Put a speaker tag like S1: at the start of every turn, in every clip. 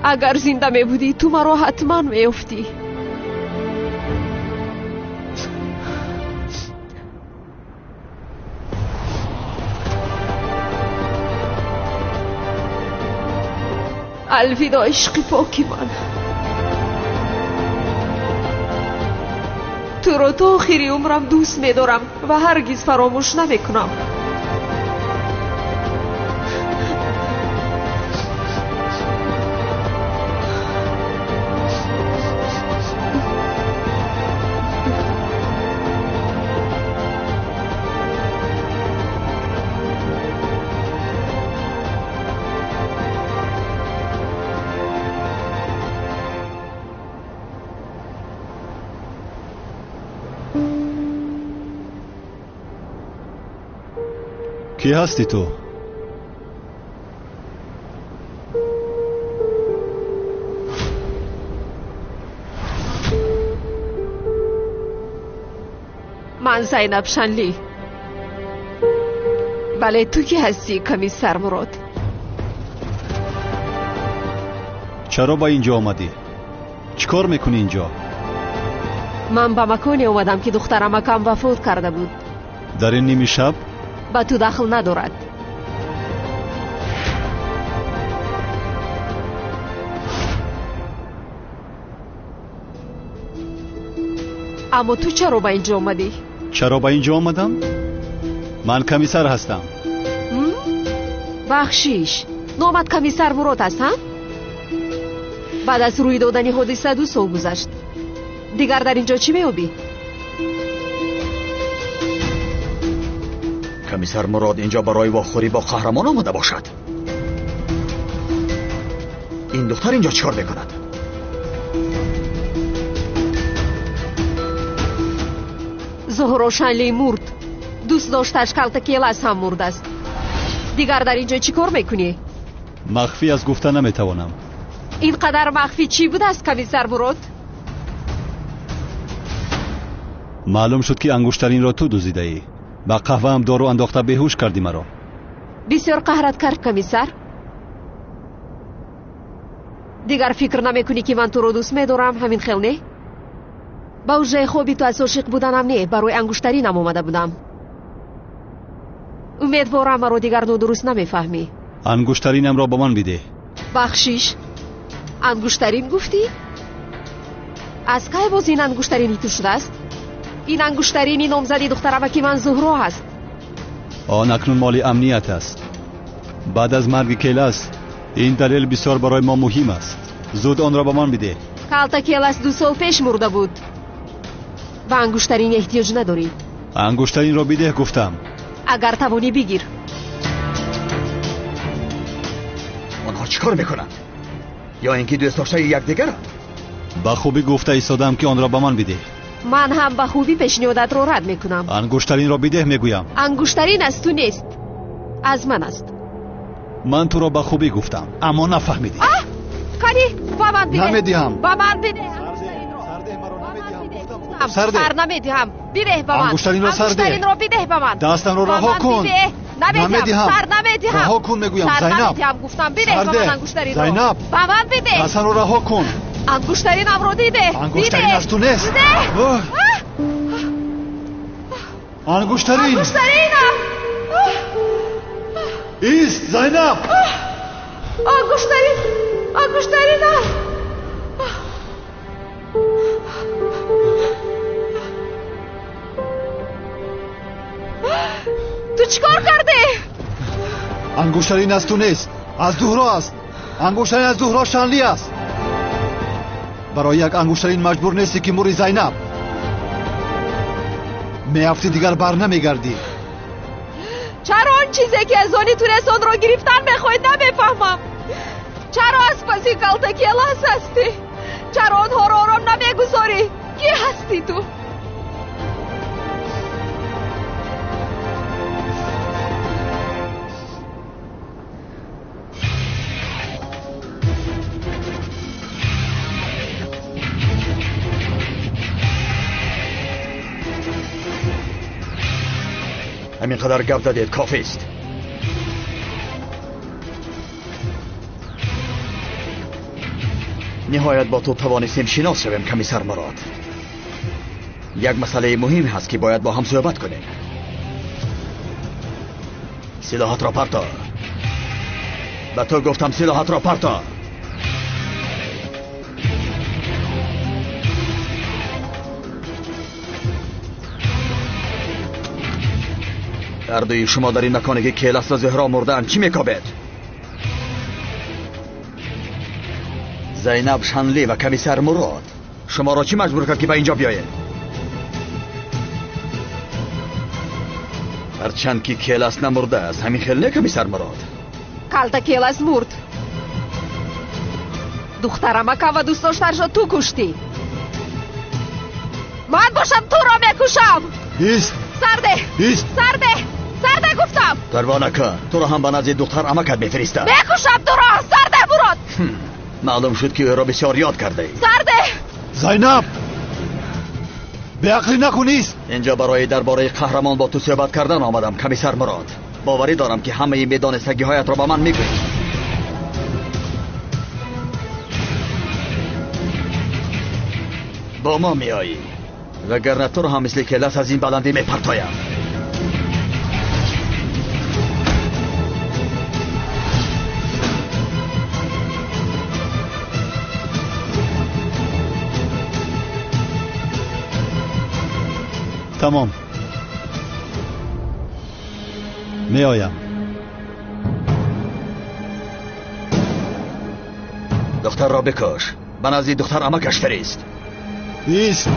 S1: اگر زنده می بودی تو مرا حتما میافتی. الویدا عشق پاکی من. تو رو تا آخری عمرم دوست می‌دارم و هرگز فراموش نمی‌کنم.
S2: کی هستی تو؟
S1: من زینب شنلی. بله تو کی هستی کمیسر مراد؟
S2: چرا با اینجا آمدی؟ چیکار میکنی اینجا؟
S1: من به مکانی اومدم که دخترم اکم وفات کرده بود.
S2: در این نیمی شب؟
S1: با تو دخل ندارد. اما تو چرا با اینجا آمدی؟
S2: چرا با اینجا آمدم؟ من کمیسر هستم.
S1: بخشیش نامت کمیسر مراد هست هم؟ بعد از روی دادن حادثه 2 سال گذشت. دیگر در اینجا چی میابی؟
S3: کمیسر مراد اینجا برای واخوری با قهرمان آمده باشد. این دختر اینجا چیکار میکند؟
S1: زهرا شنلی مرد. دوست داشتش کلتکیل از هم مرد است. دیگر در اینجا چی کار میکنی؟
S2: مخفی از گفتن نمیتوانم.
S1: اینقدر مخفی چی بود است کمیسر مراد؟
S2: معلوم شد که انگشترین را تو دزدیده ای. با قهوه هم دارو انداخته بیهوش کردی مرا.
S1: بسیار قهرت کرد کمیسر. دیگر فکر نمیکنی که من تو رو دوست میدارم همین خیل نه؟ با اوجه خوبی تو از عاشق بودنم نه، برای انگشترینم اومده بودم. امیدوارم مرا دیگر درست نمیفهمی.
S2: انگشترینم را با من بده.
S1: بخشیش انگشترین گفتی؟ از که باز این انگشترینی تو شده است؟ این انگشترینی نامزدی دخترم که من زهرا هست.
S2: آن اکنون مال امنیت است. بعد از مرگ کیلاس این دلیل بسیار برای ما مهم است. زود آن را با من بده.
S1: کالتا کیلاس 2 سال پیش مرده بود. به انگشترین احتیاج نداری.
S2: انگشترین را بده گفتم.
S1: اگر توانی بگیر.
S3: آنها چیکار میکنند؟ یا اینکه دوست داشته یکدیگرند؟
S2: با خوبی گفته ایستادم که آن را به من بده.
S1: من هم به خوبی پیشنهادت را رد میکنم.
S2: انگشترین را بده میگویم.
S1: انگشترین از تو نیست، از من است.
S2: من تو را به خوبی گفتم اما نفهمیدی.
S1: کاری با من بده.
S2: نمیدیم.
S1: با من بده. سر نمیدیم. بده با من.
S2: انگشترین را سر ده.
S1: انگشترین را بده با من.
S2: دستم را رها کن.
S1: نمیدیم. سر نمیدیم.
S2: رها کن میگویم.
S1: زینب گفتم بده با من انگشترین را.
S2: زینب
S1: با من بده.
S2: دستم را رها کن.
S1: انگشترینم را دیده.
S2: انگشترین از تو نیست. انگشترین.
S1: انگشترینم.
S2: ایست زینب.
S1: انگشترینم. تو چیکار کرده؟
S2: انگشترین از تو نیست، از زهرا است. انگشترین از زهرا شنلی است. برای یک انگشترین مجبور نیستی که موری زینب. میافتی دیگر بر نمیگردی.
S1: چرا آن چیزی که از آنی تونست آن را گرفتن میخواید نمیفهمم. چرا از پسی کلتکی الاس هستی؟ چرا آنها را آرام نمیگذاری؟ کی هستی تو؟
S3: همینقدر گپ دادید کافی است. نهایت با تو توانستیم شناس شویم کمیسر مراد. یک مسئله مهم هست که باید با هم صحبت کنیم. سلاحات را پرتار. به تو گفتم سلاحات را پرتار. هر دوی شما در این مکانی که کیلس و زهرا مردن چی میکابید؟ زینب شنلی و کمیسر مراد شما را چی مجبور کرد که به اینجا بیایید؟ هرچند که کیلس نمرده است همین خیلی نه کمیسر مراد.
S1: کالتا کیلس مرد. دخترمکا و دوست داشتنش را تو کشتی. من باشم تو را میکشم.
S2: ایست.
S1: سرده.
S2: ایست.
S1: سرده. سرده گفتم.
S3: پروانه که تو را هم به نزد دختر عمکت میفرستم.
S1: میکشم تو را. سرده مراد.
S3: معلوم شد که او را بسیار یاد کرده ای.
S1: سرده.
S2: زینب به عقلی نکنیست.
S3: اینجا برای درباره قهرمان با تو صحبت کردن آمدم کمیسر مراد. باوری دارم که همه میدانستگی هایت را به من میگویی. با ما میایی وگرنه تو را هم مثل کیلس از این بلندی میپرتایم.
S2: تمام می آیم.
S3: دختر را بکش. به نزد دختر عمکش فرست.
S2: ایست.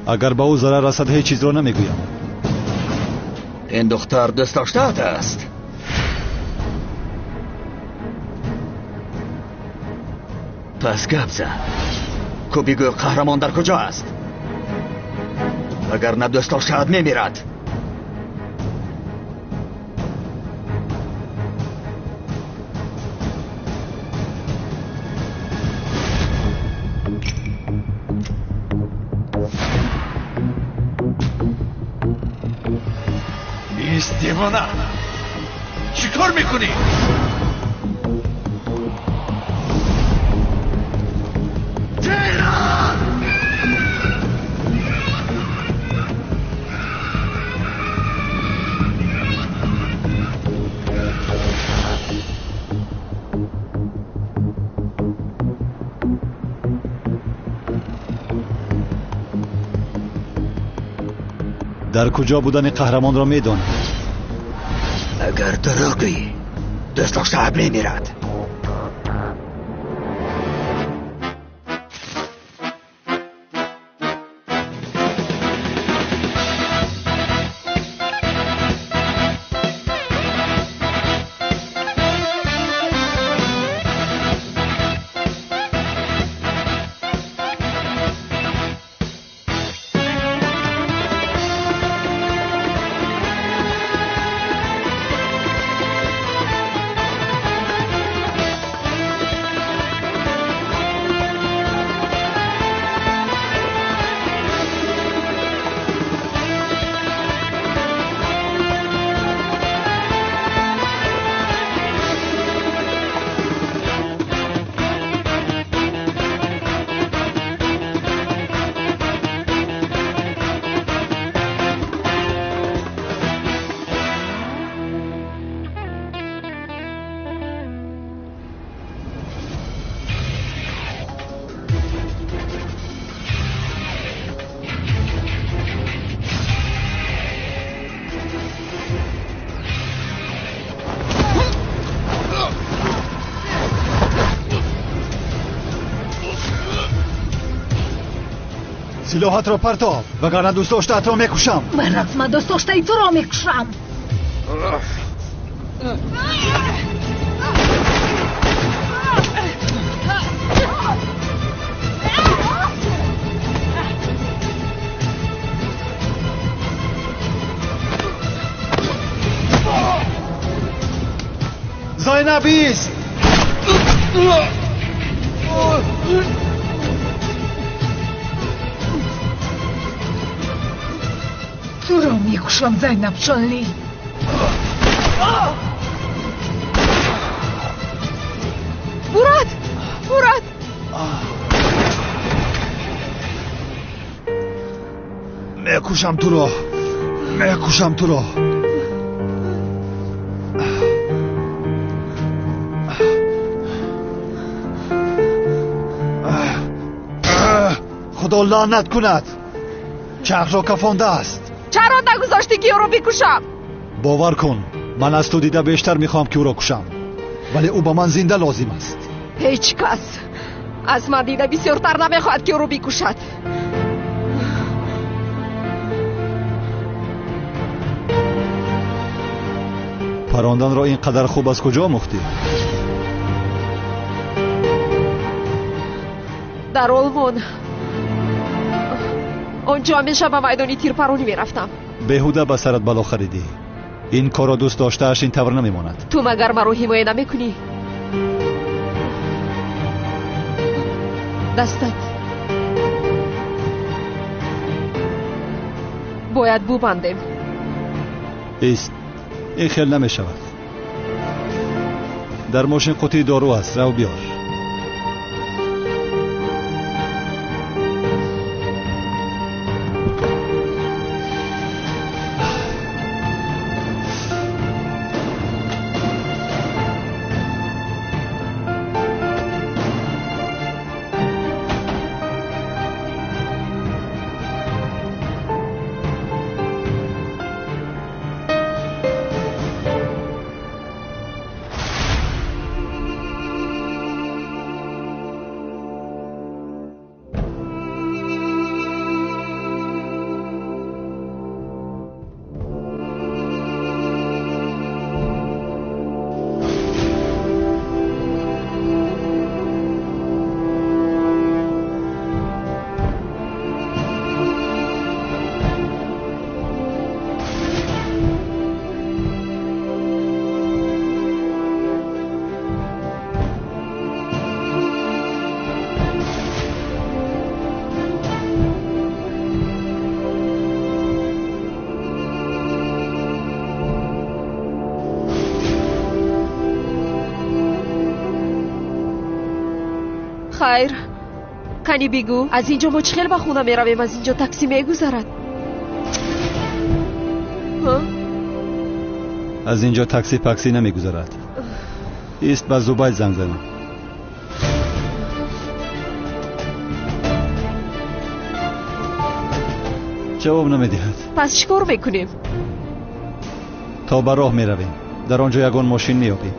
S2: اگر به او ضرر رسد هیچ چیز را نمیگویم.
S3: این دختر دوست داشته‌ات است. پس گپ زن. کو بگو قهرمان در کجا است؟ اگر نه دوست داشته‌ات میمیرد.
S4: نیست دیوانه. چی کار میکنی؟
S2: در کجا بودن قهرمان را میداند؟
S3: اگر دروغی دوست داشته‌ات میمیرد.
S2: سلاحات را پرتاب وگرنه دوست داشته‌ات را میکشم.
S5: من حتما دوست داشته تو را میکشم.
S2: زینب ایست.
S5: تو را میکشم زینب شنلی.
S1: مراد
S2: میکشم تو رو خدا لعنت کند چرخ را کفانده است.
S1: چرا نگذاشتی که او رو بکشم؟
S2: باور کن من از تو دیده بیشتر میخوام که او را کشم، ولی او با من زنده لازم است.
S1: هیچ کس از من دیده بسیارتر نمیخواهد که او رو بکشد.
S2: پراندن را اینقدر خوب از کجا مختی؟
S1: در آلمان آنجا همیشه به میدانی تیرپرانی میرفتم.
S2: بهوده به سرت بلا خریدی. این کار را دوست داشتهاش این طور نمیماند.
S1: تو مگر مرا حمایت نمیکنی؟ دستت باید ببندیم.
S2: ایست، این خیل نمی شود. در ماشین قطعی دارو است، رو بیار.
S1: خیر کنی بگو از اینجا ما چخیل به خونه میرویم؟ از اینجا تاکسی میگذرد؟
S2: از اینجا تاکسی پاکسی نمیگذرد. ایست به زوبای زنگ زنم. جواب نمیدهد.
S1: پس چیکار میکنیم؟
S2: تا به راه میرویم. در آنجا یگان ماشین میابیم.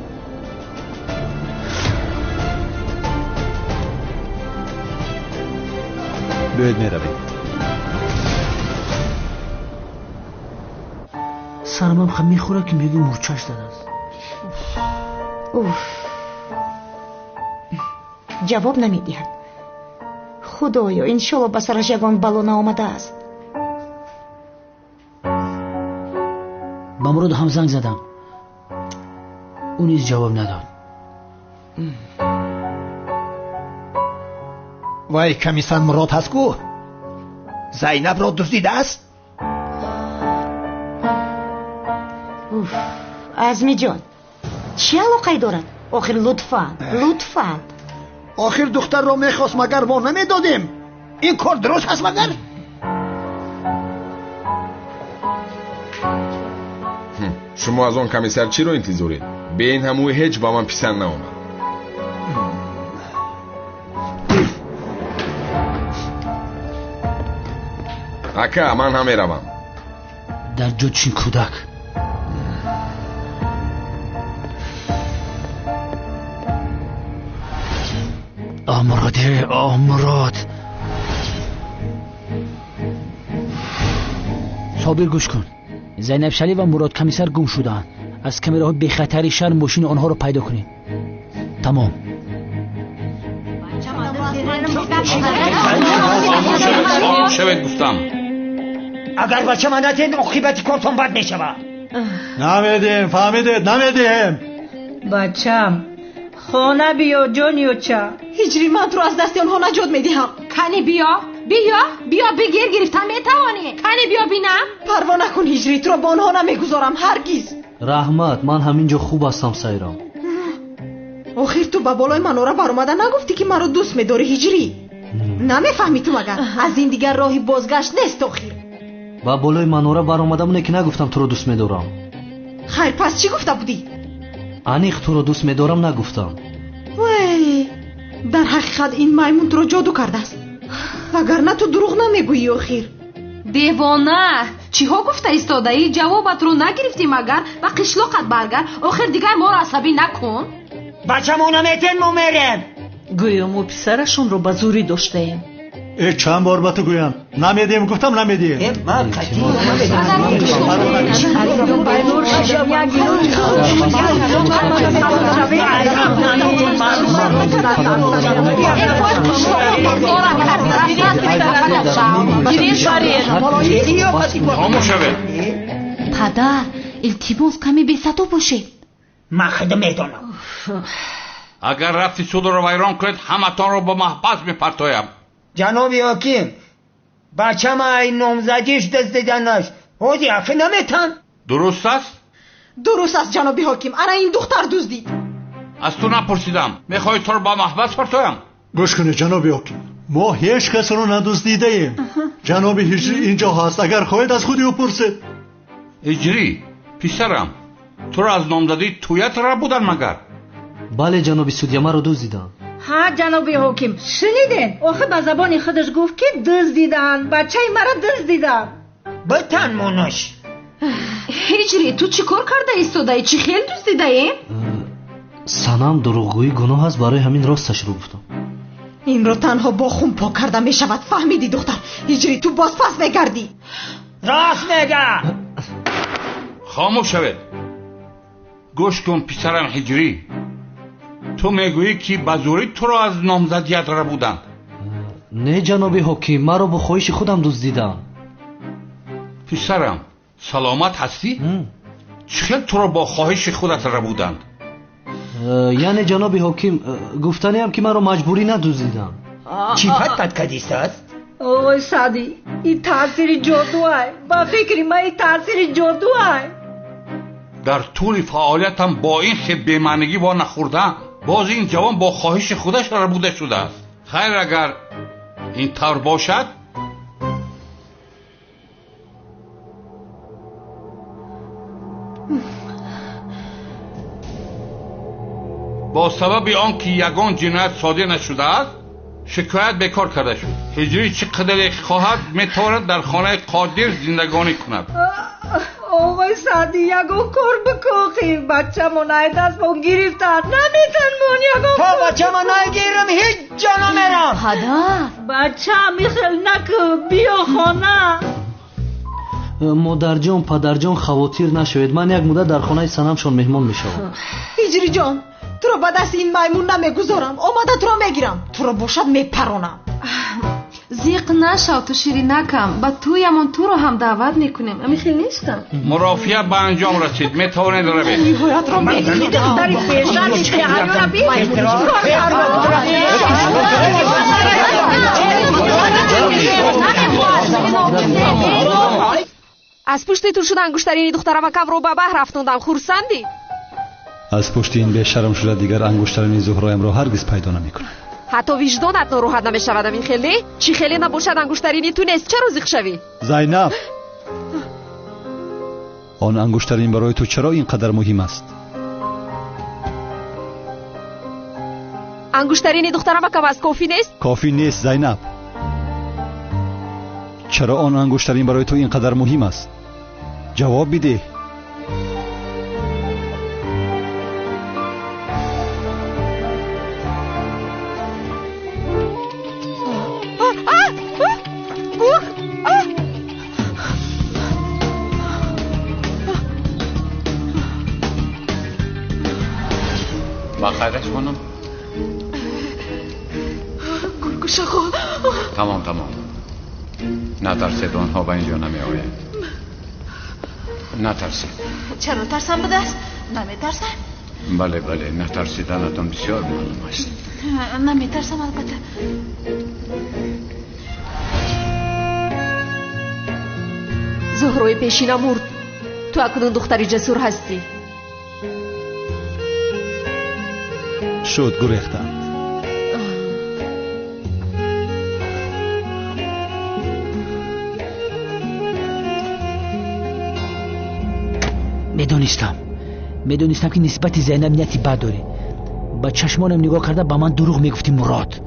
S2: بیاید میرویم.
S6: سرمم خم میخوره که میگی مورچش داده است.
S7: جواب نمیدهد. خدایا انشالله به سرش یگان بلا نآمده است.
S6: با مراد هم زنگ زدم، او نیز جواب نداد.
S4: وای کمیسر مراد هست کو؟ زینب را دزدیده است؟
S7: عزمی جان چه علاقه دارد؟ آخر لطفا
S4: آخر دختر را میخواست مگر ما نمیدادیم؟ این کار درست هست مگر؟
S8: شما از آن کمیسر چی رو انتظارید؟ به این هموی هیچ با من پسند نآمد. اکا من هم میروم.
S6: در جد چین کودک. مراد صابر گوش کن. زینب شلی و مراد کمیسر گم شدن. از کامراهای بی خطری شهر ماشین آنها رو پیدا کنیم. تمام.
S9: شوید گفتم.
S10: اگر بچه من نتید عاقبت کارتون بد میشود.
S2: نمیدیم فهمیدید نمیدیم.
S11: بچم خانه بیا جانیو چه هجری من تو از دست آنها نجات میدهم.
S5: کنی بیا بگیر گرفتن میتوانی. کنی بیا بینم.
S1: پروا نکن هجری، تو رو با آنها نمیگذارم هرگز.
S11: رحمت، من همینجا خوب هستم سایرام.
S1: آخر تو با بالای من را بر اومده نگفتی که مرا دوست می‌داری هجری؟ نمیفهمی تو مگر از این دیگر راهی بازگشت نیست آخر.
S11: با بالای من را بر اومدم که نگفتم تو رو دوست می‌دارم.
S1: خیر پس چی گفته بودی؟
S11: انیق تو رو دوست می‌دارم نگفتم.
S1: وای در حقیقت این میمون تو رو جادو کرده است. وگرنه تو دروغ نمیگویی آخر.
S5: دیوانه، چی ها گفته ایستاده‌ای؟ جوابت رو نگرفتی مگر؟ و قشلاقت برگرد. آخر دیگر ما را عصبی نکن.
S10: بچه‌مو نمیتین ما میریم.
S12: گویم و پسرشون رو به زوری داشته ایم.
S2: چند بار با تو گویم نمیدیم، گفتم نمیدیم.
S10: من قطعی
S5: پدر التماس کمی بی‌صدا باشید.
S10: من خدمتتونم.
S9: اگر رفتی سود رو ویران کنید همتان رو با محبس میپرتایم.
S10: جناب حکیم، بچه ما این نامزدیش دزدیدنش حاجی اخی نمیتن.
S9: درست است؟
S1: درست است جناب حکیم، انا این دختر دزدید.
S9: از تو نپرسیدم، میخوای تو رو با محبس پرتایم؟
S2: گوش کنید جناب حکیم، ما هیچ کس رو ندزدیده ایم. جناب هجری اینجا هست، اگر خواهید از خودی بپرسید.
S9: هجری پسرم، تو رو از نامزدی تویت را بودن مگر؟
S11: بله جناب سودیا، ما رو دزدیدن.
S12: ها جناب حکیم، شنیدین؟ آخه به زبان خودش گفت که دزدیدن، بچه مرا دزدیدن.
S10: بتن منش.
S5: هجری تو چی کار کرده ایستاده‌ای؟ چی خیلی دزدیده‌ای؟
S11: سنم دروغگویی گناه است، برای همین راستش رو گفتم.
S1: این رو تنها با خون پاک کرده می شود. فهمیدی دختر؟ هجری تو باز پس میگردی.
S10: راست میگه.
S9: خاموش شوید. گوش کن پسرم هجری، تو میگویی که بزوری تو رو از نامزدیت را بودند؟
S11: نه جناب حکیم، ما رو با خواهش خودم دزدیدن.
S9: پسرم سلامت هستی؟ چخیل تو رو با خواهش خودت را بودند؟
S11: یعنی جناب حکیم گفتنی هم که ما رو مجبوری ندزدیدن.
S10: چی پت کدیست است؟
S12: اوه سادی، این تاثیر جادو های. با فکری ما این تاثیر جادو های.
S9: در طول فعالیتم با این خیلی بیمعنیگی با نخوردم، باز این جوان با خواهش خودش را بوده شده است. خیر اگر این طور باشد با سبب آنکه یگان جنایت صادر نشده است شکایت بیکار کرده شد. هجری چقدر خواهد میتواند در خانه قادر زندگانی کند.
S12: آقای سعدی یگو کار بکوخی، بچه منای دست با گرفتن نمیتن من یگو
S10: تا بچه منای گیرم هیچ جا نمیرم.
S5: پدر
S12: بچه میخل نکو بیا خانه.
S11: مادر جان پدر جان خواطیر نشوید، من یک مدت در خانه سنمشون مهمان میشم.
S1: هجری جان تو رو با دست این میمون نمیگذارم، آمده تو رو میگیرم، تو رو باشد میپرونم.
S5: زیق نشو تو شیری نکم، با تویمون تو رو هم دعوت میکنیم. امی خیلی نیستم.
S9: مرافعه به انجام رسید، میتوانید روید.
S1: نیهایت رو میگیرم.
S12: دختری پیشن نیستی حیونا بی
S1: از پشت تو شد انگشترینی دخترم و کم رو به بحر رفتوندم. خورسندی؟
S2: از پشت این بیشرم شده دیگر انگشترین زهرایم را هرگز پیدا نمیکنم.
S1: حتی وجدانت ناراحت نمیشود این خیلی؟ چی خیلی نباشد انگشترینی تو نیست؟ چرا زیق شوی؟
S2: زینب، آن انگشترین برای تو چرا اینقدر مهم است؟
S1: انگشترینی دخترم کم از کافی نیست؟
S2: کافی نیست زینب. چرا آن انگشترین برای تو اینقدر مهم است؟ جواب بده.
S9: بخیرش کنم؟
S1: گرگوش آقا
S9: تمام نترسید، آنها به اینجا نمی آید. نترسید.
S1: چرا ترسم به دست؟ نمی ترسم؟
S9: بله بله نترسیدنتان بسیار معلوم است.
S5: نمیترسم البته.
S1: زهرای پیشینم مرد. تو اکنون دختری جسور هستی.
S2: شد گریختند.
S6: میدونستم که نسبت زینب نیتی بد داری. با چشمانم نگاه کرده با من دروغ میگفتی مراد.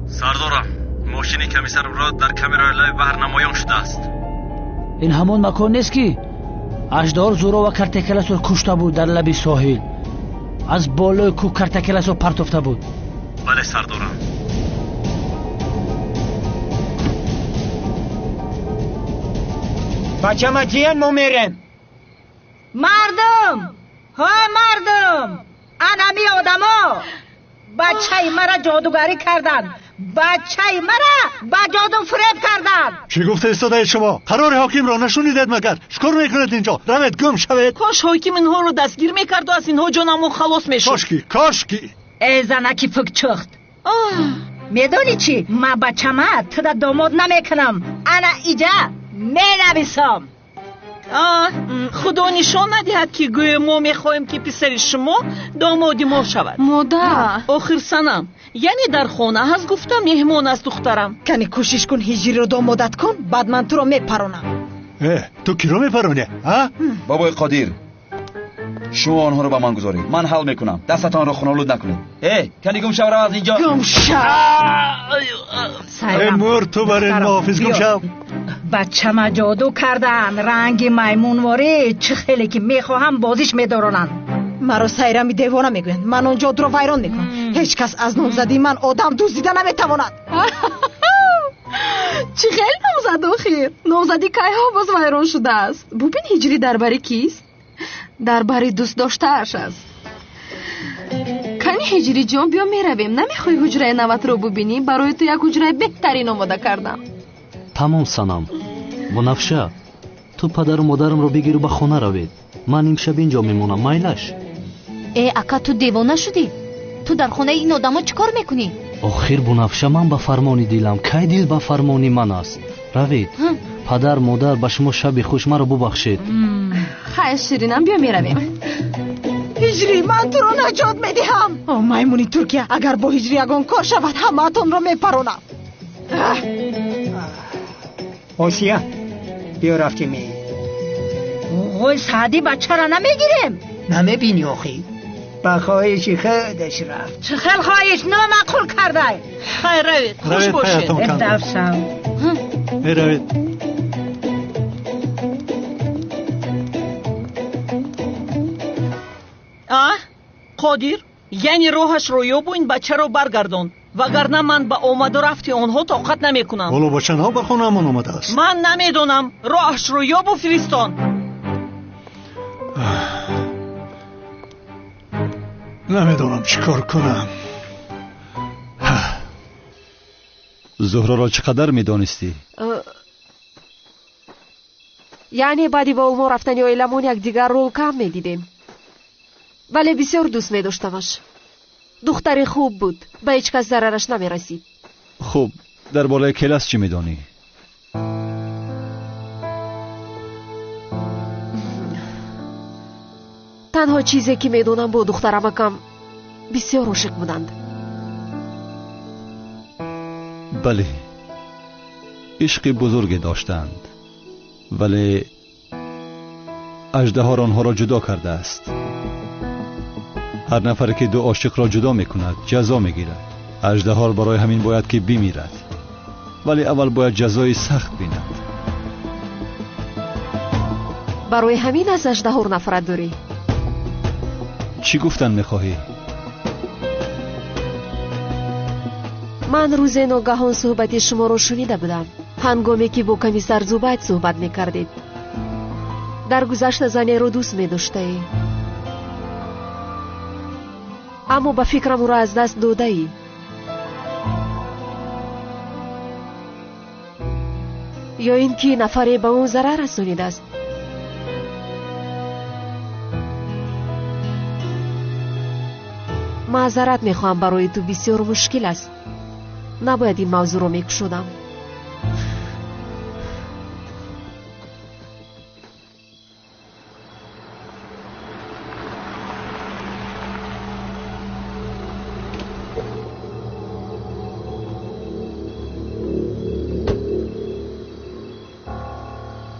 S11: سردارم ماشین کمیسر مراد در کامرای لایو بهر نمایان شده است.
S6: این همان مکان نیست که اژدها زورا و کرتکلس رو کشته بود در لب ساحل. از بالای کوه کرتکلس رو پرتافته بود.
S11: بله سردارم.
S10: بچه مجیان ما میرم.
S12: مردم های مردم، انمی آدما بچه مرا جادوگری کردن، بچه مرا با جادو فریب کردن.
S2: چی گفته ایستاده شما؟ قرار حاکم را نشونیدید مگر؟ چیکار میکنید اینجا؟ روید گم شوید.
S13: کاش حاکم اینها رو دستگیر میکرد و از اینها جانمون خلاص میشد.
S2: کاشکی
S12: ای زنکی فکچخت. میدونی چی؟ ما بچه ما تدا داماد نمیکنم. انا ایجا مینویسم.
S13: خدا نشان ندهد که گویا ما میخوایم که پسر شما دامادی ما شود.
S5: مادر
S13: آخر سنم یعنی در خانه هست گفتم مهمان از دخترم.
S12: کنی کوشش کن هجری رو دامادت کن، بعد من تو رو میپرونم.
S2: تو کی رو میپرونی؟
S3: بابای قادر شما آنها رو با من گذارید، من حل میکنم. دستتان رو خونالود نکنید. کنی گم شو رو از اینجا.
S12: گم شو.
S2: مور تو برای محافظ گم شو.
S12: بچه ما جادو کردن، رنگ میمونواری چه خیلی که میخواهم بازیش میدارونن. مرا سیرمی دیوانه میگوین، من اون جادو رو ویران میکنم. هیچ کس از نامزدی من آدم دزدیده نمیتواند.
S5: چی خیلی نامزد آخیر. نامزدی که ها باز ویران شده است. ببین هجری درباره کیست؟ درباره دوست داشته‌اش است. کنی هجری جان بیا میرویم. نمیخوای حجره نوت رو ببینی؟ برای تو یک حجره بهترین آماده کردم.
S11: تمام سنم. بنفشه تو پدر و مادرم رو بگیر و به خانه روید. من امشب اینجا میمونم. مایلش.
S14: اکا تو دیوانه شدی؟ تو در خانه این آدما چیکار میکنی؟
S11: آخر بنفشه من به فرمانی دیلم. کی دیل به فرمانی من است؟ روید. پدر مادر به شما شب خوش مرا ببخشید.
S5: خیلی شیرینم بیا میرویم.
S12: هجری من تو رو نجات میدهم. میمونی ترکیه، اگر با هجری اگان کار شود همه اتون رو میپرونم.
S10: آسیا بیا رفتیم.
S12: اوی سعدی بچه را نمیگیریم.
S10: نمیبینی آخی با خواهشی خودش رفت.
S12: چه خیل خواهش نامعقول کرده.
S13: خیر روید خوش باشید.
S12: اتفشم
S2: روید.
S13: قادر یعنی روحش رو یا این بچه رو برگردون، وگرنه من با آمد و رفتی آنها طاقت نمی کنم.
S2: ولو بچه ها به خونه من آمده است.
S13: من نمیدونم. راهش رو یا بفرستان.
S2: نمیدونم چیکار کنم. زهرا را چقدر میدانستی؟
S1: یعنی بعدی با ما رفتن اویلمون یک دیگر رو کم میدیدیم، ولی بسیار دوست میداشتمش. دختری خوب بود، به هیچ کس ضررش نمیرسید.
S2: خب در بالای کلاس چی میدانی؟
S1: تنها چیزی که میدونم با دخترم کم بسیار عاشق بودند.
S2: بله عشق بزرگی داشتند، ولی اژدها آنها را جدا کرده است. هر نفر که دو عاشق را جدا میکند جزا میگیرد. اژدها برای همین باید که بمیرد، ولی اول باید جزای سخت بیند.
S1: برای همین از اژدها نفرت داری؟
S2: چی گفتن میخواهی؟
S1: من روز ناگهان صحبت شما رو شنیده بودم، هنگامی که با کمیسر زوبایت صحبت میکردید. در گذشته زنی رو دوست میداشته ای، اما با فکرم او را از دست داده ای. یا اینکه نفری به اون ضرر رسانیده است. معذرت میخوام، برای تو بسیار مشکل است. نباید این موضوع رو میکشودم.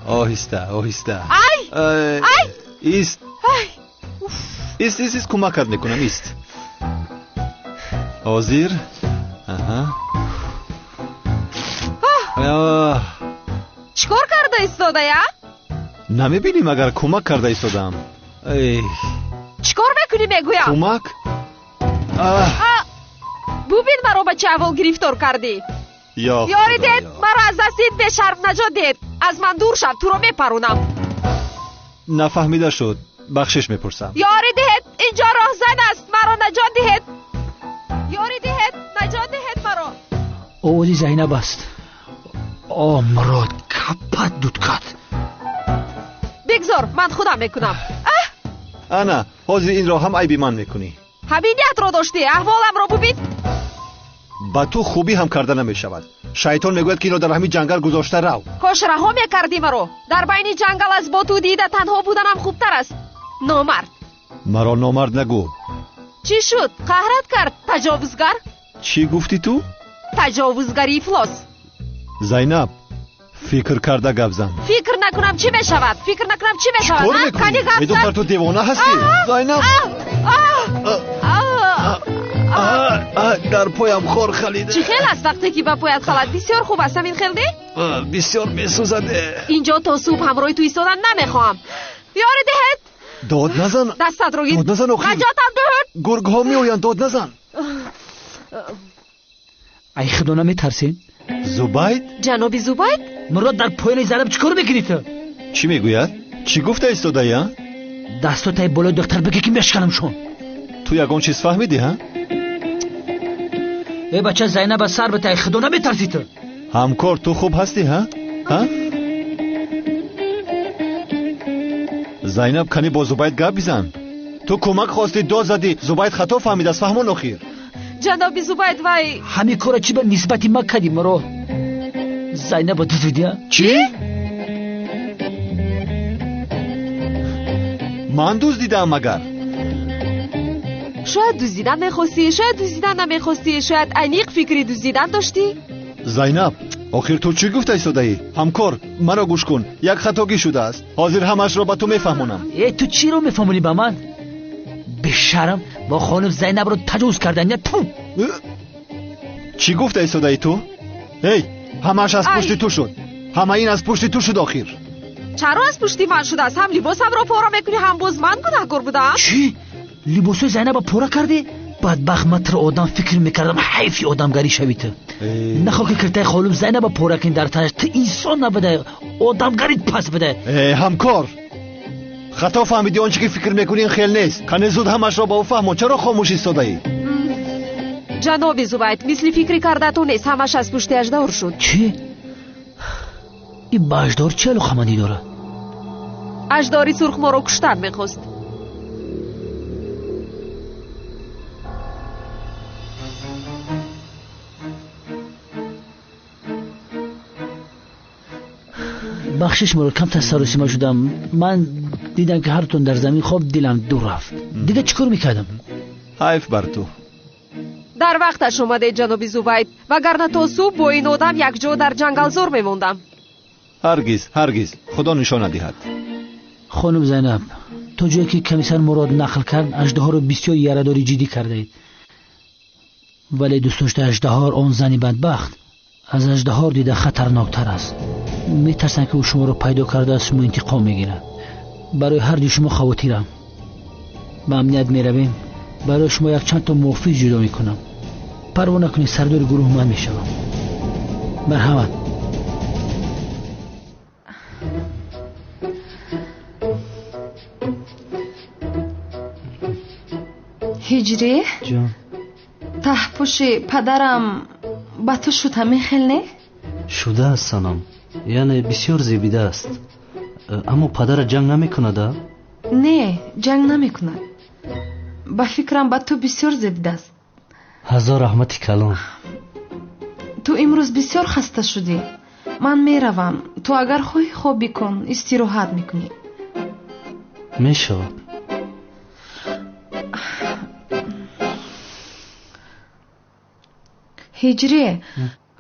S2: آهسته.
S1: ای
S2: ایست. ایست کمکت میکنم. ایست. حاضر؟
S1: چیکار کرده ایستاده یا؟
S2: نمیبینی مگر کمک کرده ایستادم.
S1: چیکار میکنی میگویم؟
S2: کمک؟
S1: ببین مرا با چه اول گرفتار کردی. یاری دید مرا از دستید به شرم نجات دید. از من دور شد، تو رو میپرونم.
S2: نفهمیده شد، بخشش میپرسم.
S1: یاری دید اینجا راهزن است، مرا نجات دید. یاری دید نجات دید مرا.
S6: اوزی زینب است. مراد کپت دود کد.
S1: بگذار من خودم میکنم.
S2: انا حاضر این را هم عیبی من میکنی.
S1: همینیت رو داشتی، احوالم رو ببین.
S2: با تو خوبی هم کرده نمیشود. شیطان میگوید که اینو در همین جنگل گذاشته رو.
S1: کاش رها میکردی مرا. در بین جنگل از با تو دیده تنها بودنم خوبتر است. نامرد.
S2: مرا نامرد نگو.
S1: چی شد؟ قهرت کرد تجاوزگر؟
S2: چی گفتی تو؟
S1: تجاوزگری افلاس.
S2: زینب فکر کرده گپ زن.
S1: فکر نکنم چی بشود.
S2: چیکار میکنی؟ میدونم تو دیوانه هستی. زینب در پایم خور خلیده.
S1: چی خیل است وقتی که با پایت خلد؟ بسیار خوب است. این خیل ده؟
S2: بسیار میسوزده.
S1: اینجا تا صبح همراهی تو ایستادن نمیخوام. یاری دهت.
S2: داد نزن.
S1: دستت رو گیر.
S2: داد نزن اخیر.
S1: نجاتم دهت.
S2: گرگ ها میآیند. داد نزن.
S6: ای خدا نمیترسین؟
S2: زبید؟
S1: جناب زبید؟
S6: مراد در پایین زینب چیکار میکنی تو؟
S2: چی میگوید؟ چی گفته ایستاده یا؟
S6: دستاتای بالای دختر بگی که میشکنم شون.
S2: تو یگان چیز فهمیدی ها؟
S6: ای بچه زینب سر بته. ای خدا نمیترسی تو؟
S2: همکار تو خوب هستی ها؟ زینب کنی با زبید گپ بزن. تو کمک خواستی داد زدی. زبید خطا فهمید از فهمان اخیر.
S1: جناب زبید وای
S6: همین کارا چی به نسبتی ما کردیم مرا؟ زینب دزدیدی؟
S2: چی؟ من دزدیدم مگر؟
S1: شاید دزدیدن میخواستی، شاید دزدیدن نمیخواستی، شاید انیق فکری دزدیدن داشتی.
S2: زینب آخر تو چی گفته ایستاده ای؟ همکار مرا گوش کن. یک خطاگی شده است. حاضر همش را به تو میفهمونم.
S6: تو چی رو میفهمونی به من؟ به شرم با خانم زینب رو تجاوز کردن. تو
S2: چی گفته ایستاده ای تو؟ همش از پشت تو شد. همه این از پشت تو شد. آخر
S1: چرا از پشتی من شده است؟ هم لباسم را پاره میکنی هم باز من گناهکار بودم.
S6: چی؟ لباس زینب پاره کردی؟ بدبخت متر آدم فکر میکردم حیفی آدمگری شوی تو. نخواه که کرته خانم زینب پاره کن در تنش. تو انسان نبوده، آدمگریت پس بده.
S2: همکار خطا فهمیدی. آنچه که فکر میکنی این خیل نیست. کنه زود همش را با او فهمون. چرا خاموش ایستاده ای؟
S1: جناب زبید مثل فکری کرده تو نیست. همش از پشت اژدهار شد.
S6: چی؟ این با اژدهار چه علاقمندی داره؟
S1: اژدهاری سرخ ما رو کشتن میخواست.
S6: بخشش مرا کم تصرفی ما شدم. من دیدم که هر تون در زمین خواب دلم دور رفت. دیگه چیکار میکردم؟
S2: حیف بر تو.
S1: در وقتش اومده جناب زبید. وگرنه تا صبح با این آدم یک جا در جنگل زور میموندم.
S2: هرگز خدا نشان ندهد.
S6: خانم زینب تو جایی که کمیسر مراد نقل کرد اژدها رو بسیار یاره‌داری جدی کرده اید. ولی دوست داشته اژدها آن زنی بدبخت از اژدها دیده خطرناکتر است. میترسن که او شما رو پیدا کرده از شما انتقام میگیره. برای هر دو شما خواطرم. به امنیت میرویم. برای شما یک چند تا محافظ جدا میکنم. پروا نکنید سردار گروه من میشم. مرحمت.
S5: هجری
S11: جان
S5: ته پوش پدرم با تو شده میخلنه؟
S11: شده است سنم. یعنی بسیار زیبیده است. اما پدر جنگ نمی کند؟
S5: نه جنگ نمی کند. ба фикрам ба ту бисёр зебида аст.
S11: ҳазор раҳмати калон.
S5: ту имрӯз бисёр хаста шудӣ. ман меравам. ту агар хоҳӣ хобӣ кун, истироҳат мекунӣ.
S11: мешавад.
S5: ҳиҷрӣ,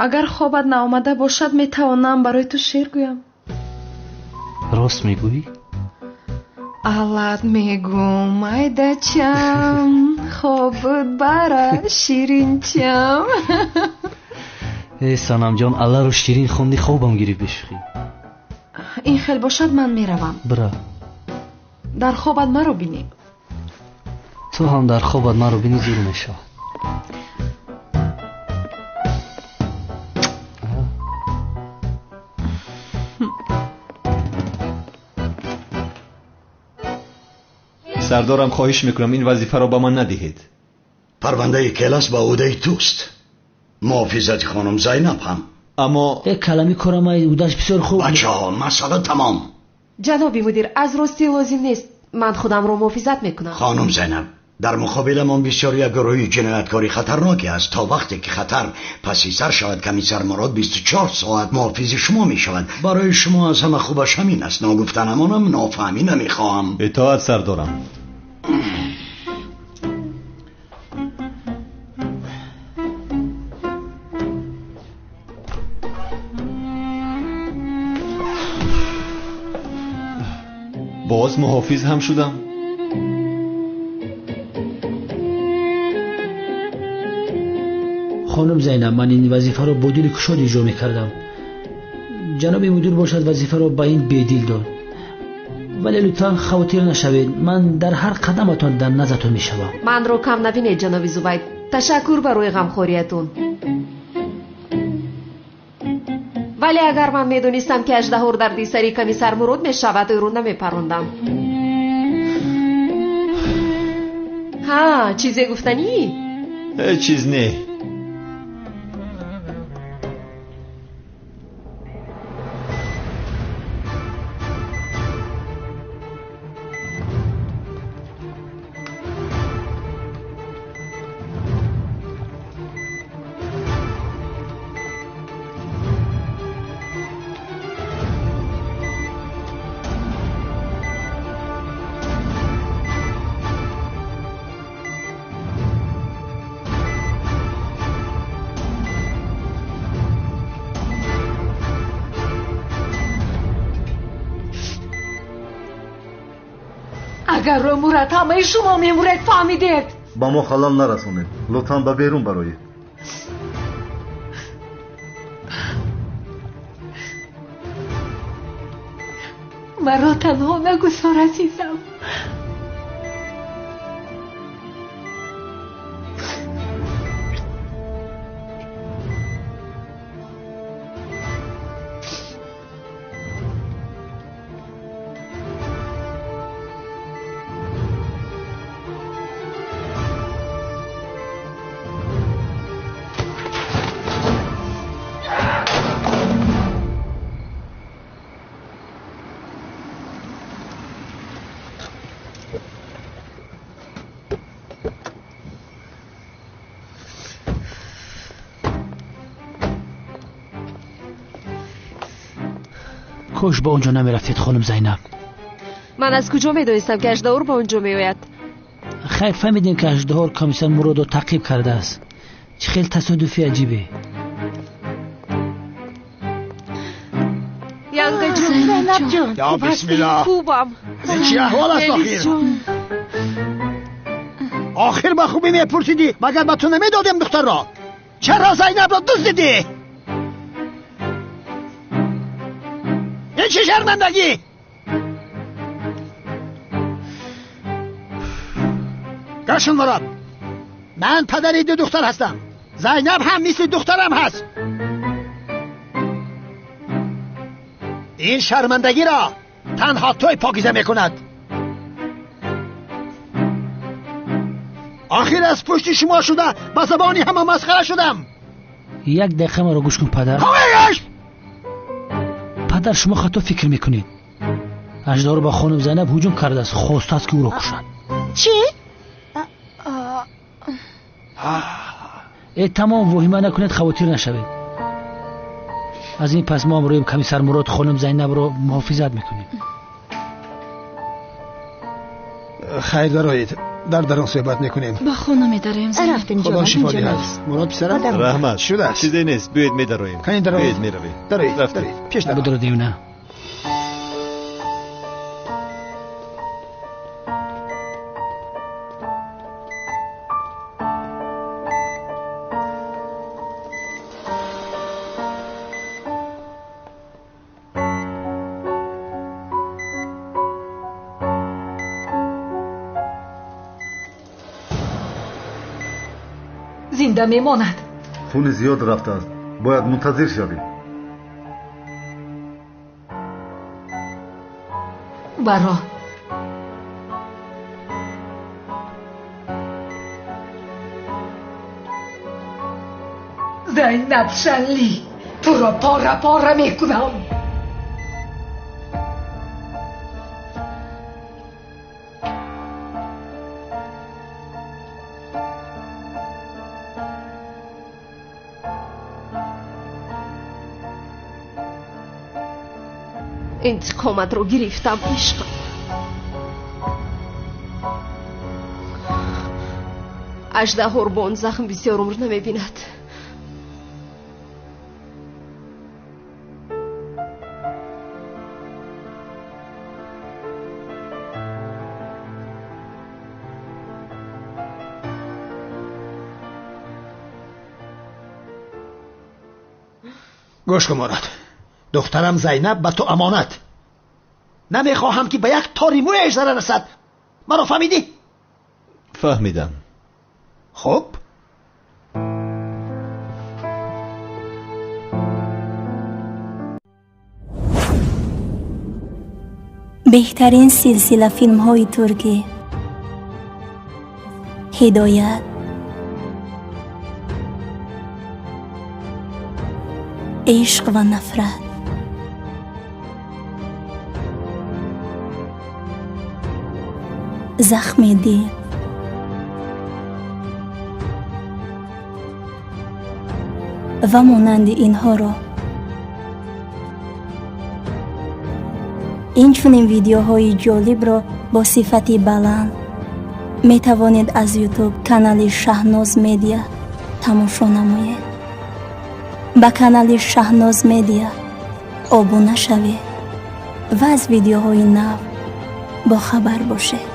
S5: агар хобат наомада бошад метавонам барои ту шеър гӯям.
S11: рост мегӯӣ?
S5: аллат мегӯ майдачам, хобут бара ширинчам.
S11: санамҷон, алларо ширин хонди, хобам гирифт бишухӣ.
S5: ин хел бошад, ман меравам.
S11: бира.
S5: дар хобат маро бинӣ.
S11: ту ҳам дар хобат маро бинӣ зур мешавад.
S2: سردارم خواهش میکنم این وظیفه را به من ندهید.
S4: پرونده کلاس با عهده توست. محافظت خانم زینب هم.
S2: اما
S6: کلامی کارم اودش بسیار خوب.
S4: بچه ها مسئله تمام.
S1: جنابی مدیر، از راستی لازم نیست. من خودم رو محافظت میکنم.
S4: خانم زینب، در مقابل من بسیار یک گروه جنایتکاری خطرناکی است. تا وقتی که خطر پسی سر شود کمیسر مراد 24 ساعت محافظ شما می شود. برای شما از همه خوبش همین است. ناگفتنمانم نافهمی نمیخواهم.
S2: اطاعت سردارم. باز محافظ هم شدم.
S6: خانم زینب، من این وظیفه رو با دل کشاد اجرا میکردم. جناب مدیر باشد وظیفه رو با این بیدل داد. ولی لطفا خاطر نشوید، من در هر قدمتان در نظرتون میشوم.
S1: من رو کم نبینید جناب زبید. تشکر برای غمخوریتون. ولی اگر من میدونستم که اژدها در دیسری کمیسر مراد میشود، او رو نمیپروندم. ها، چیزی گفتنی؟
S2: چیز نه.
S1: اگر رو مورد همه شما میمورد فهمیدید.
S15: با ما خلال نرسونید. لطفاً به بیرون برایید.
S1: مرا تنها نگذار عزیزم.
S6: کاش با اونجا نمیرفتید خانم زینب.
S1: من از کجا میدونستم که اژدها با اونجا میآید؟
S6: خیر فهمیدیم که اژدها کمیسر مراد رو تعقیب کرده است. چه خیلی تصادفی عجیبه.
S1: ینگه جون،
S4: زینب جون، یا بسم الله.
S1: خوبم.
S4: چی احوال است آخر؟ آخر با خوبی میپرسیدی مگر با تو نمیدادیم دختر را؟ چرا زینب را دزدیدی؟ این چه شرمندگی؟ گشن مراد، من پدری دو دختر هستم. زینب هم مثل دخترم هست. این شرمندگی را تنها توی پاکیزه میکند. آخر از پشت شما شده با زبانی همه مسخره شدم.
S6: یک دقیقه ما رو گوش کن پدر. پدر شما خطا فکر میکنید. اژدها با خانم زینب هجوم کرده است، خواسته است که او را کشد.
S7: چی؟
S6: تمام وهمه نکنید، خواتیر نشوید. از این پس ما امروز کمیسر مراد خانم زینب رو محافظت میکنیم.
S16: خیر دارید، در صحبت میکنیم.
S5: با خانم میداریم.
S7: رفتیم
S16: خدا شفا دهد. مراد پسرم
S2: رحمت
S16: شده است.
S2: چیزی نیست، بیاید میدرویم. بیاید میرویم.
S16: دارید پیش دارید.
S6: بدرودیم نه.
S12: زنده میماند.
S15: خون زیاد رفته است، باید منتظر شویم.
S12: برا زینب شلی، تو را پاره میکنم.
S1: انتقامت رو گرفتم عشقم. اژدها با اون زخم بسیار عمر نمیبیند.
S16: گوش کن مراد، دخترم زینب به تو امانت. نمیخواهم که به یک تاری مویش ضرر رسد. منو فهمیدی؟
S2: فهمیدم.
S16: خب
S17: بهترین سلسله فیلم های ترکی، هدایت، عشق و نفرت، زخم دل، و مانند اینها را این چنین ویدیوهای جالب را با صفت بلند می توانید از یوتیوب کانال شهناز مدیا تماشا نمایید. با کانال شهناز مدیا ابونه شوید و از ویدیوهای نو با خبر باشید.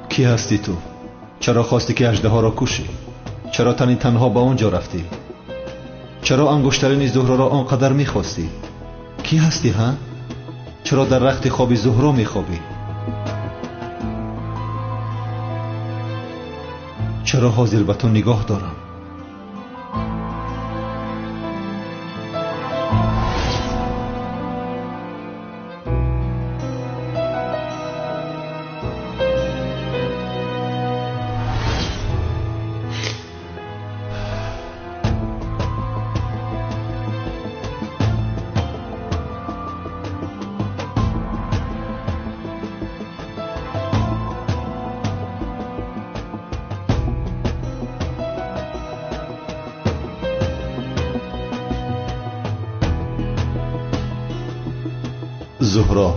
S2: کی هستی تو؟ چرا خواستی که اژدها را کشی؟ چرا تنها به آنجا رفتی؟ چرا انگشترین زهره را آنقدر میخواستی؟ کی هستی ها؟ چرا در رخت خواب زهره میخوابی؟ چرا حاضر به تو نگاه دارم؟ زهرا،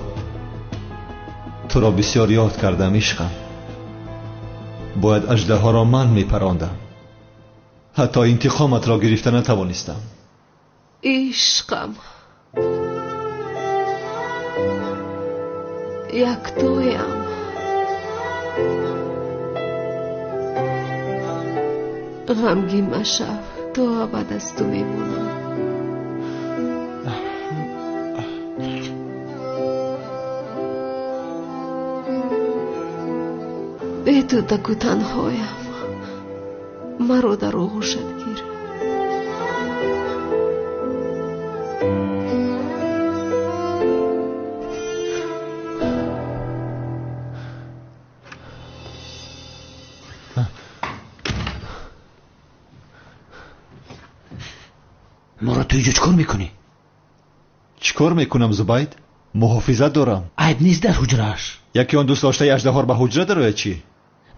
S2: تو را بسیار یاد کردم عشقم. باید اژدها را من میپراندم. حتی انتقامت را گرفته نتوانستم.
S1: عشقم، یک تویم. غمگین مشو، تو ابد از تو میمونم. به تو تکو تنهایم مرا در آغوشت گیر.
S6: مراد تو اینجا چکار میکنی؟
S2: چکار میکنم زبید؟ محافظت دارم.
S6: عیب نیست در حجرش.
S2: یکی آن دوست داشته اژدها به حجره داره چی؟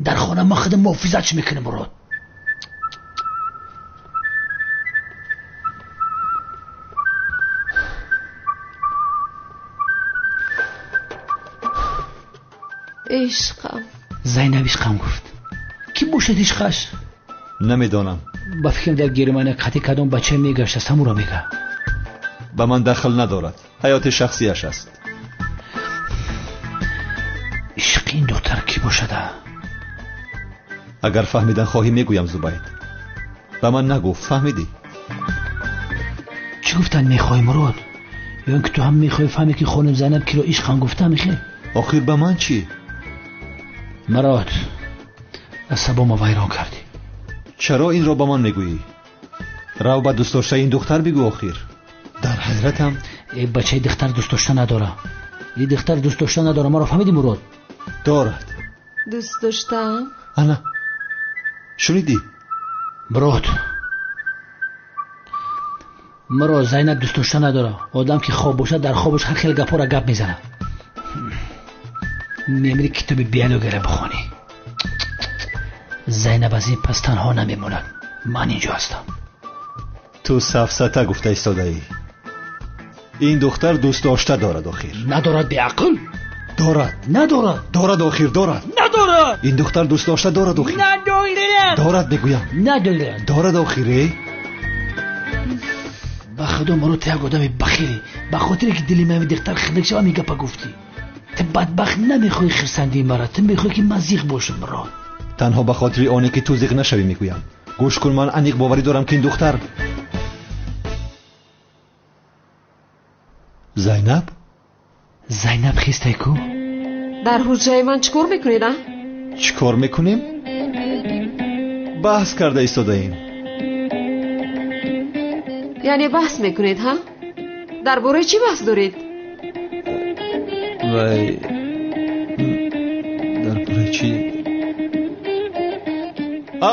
S6: در خانه ما خودم محافظتش میکنه مراد.
S1: عشقم.
S6: زینب عشقم گفت. کی باشد عشقش؟
S2: نمیدانم.
S6: با فکرم در گرمانه قطعی کدام بچه میگشت است همون را میگه.
S2: به من دخل ندارد. حیات شخصیش است.
S6: عشق این دختر کی باشده؟
S2: اگر فهمیدن خواهی میگویم زبید. به من نگو. فهمیدی؟
S6: چی گفتن میخوای مراد؟ یا اینکه تو هم میخوای فهمی که خانم زینب کی را عشقم گفته میخوای؟
S2: آخر به من چی؟
S6: مراد عصبامو ویران کردی.
S2: چرا این را به من میگویی؟ رو به دوست داشته این دختر بگو. آخر در حضرتم
S6: این بچه دختر دوست داشته نداره. این دختر دوست داشته نداره. ما را فهمیدی مراد؟
S2: دارد.
S1: دوست داشتم؟
S2: انا شنیدی؟
S6: مراد زینب دوست داشته نداره. آدم که خواب باشه در خوابش هر خیلی گپا را گپ میزنه. میمیری کتاب بیالوگره بخونی. زینب از این پس تنها نمیموند. من اینجا هستم.
S2: تو سفسطه گفته ایستاده ای. این دختر دوست داشته دارد. آخر
S6: ندارد به عقل؟
S2: دارد.
S6: ندارد.
S2: دارد. آخر دارد.
S6: ندارد.
S2: این دختر دوست داشته دارد. آخر
S6: ندارد.
S2: دارد میگویم.
S6: ندارد.
S2: دارد. آخره
S6: با خدا مرو تو یک آدم بخیری. به خاطر که دلی من دختر خنک شو همین گپا گفتی. تو بدبخت نمیخوای خرسندی مرا. تو میخوای که من زیغ باشم مراد.
S2: تنها به خاطر آنه که تو زیغ نشوی میگویم. گوش کن، من انیق باوری دارم که این دختر
S6: زینب خیسته کو؟
S1: در حجره من چکار میکنید؟
S2: چکار میکنیم؟ بحث کرده ایستاده ایم.
S1: یعنی بحث میکنید ها؟ درباره چی بحث دارید؟
S2: وای درباره چی؟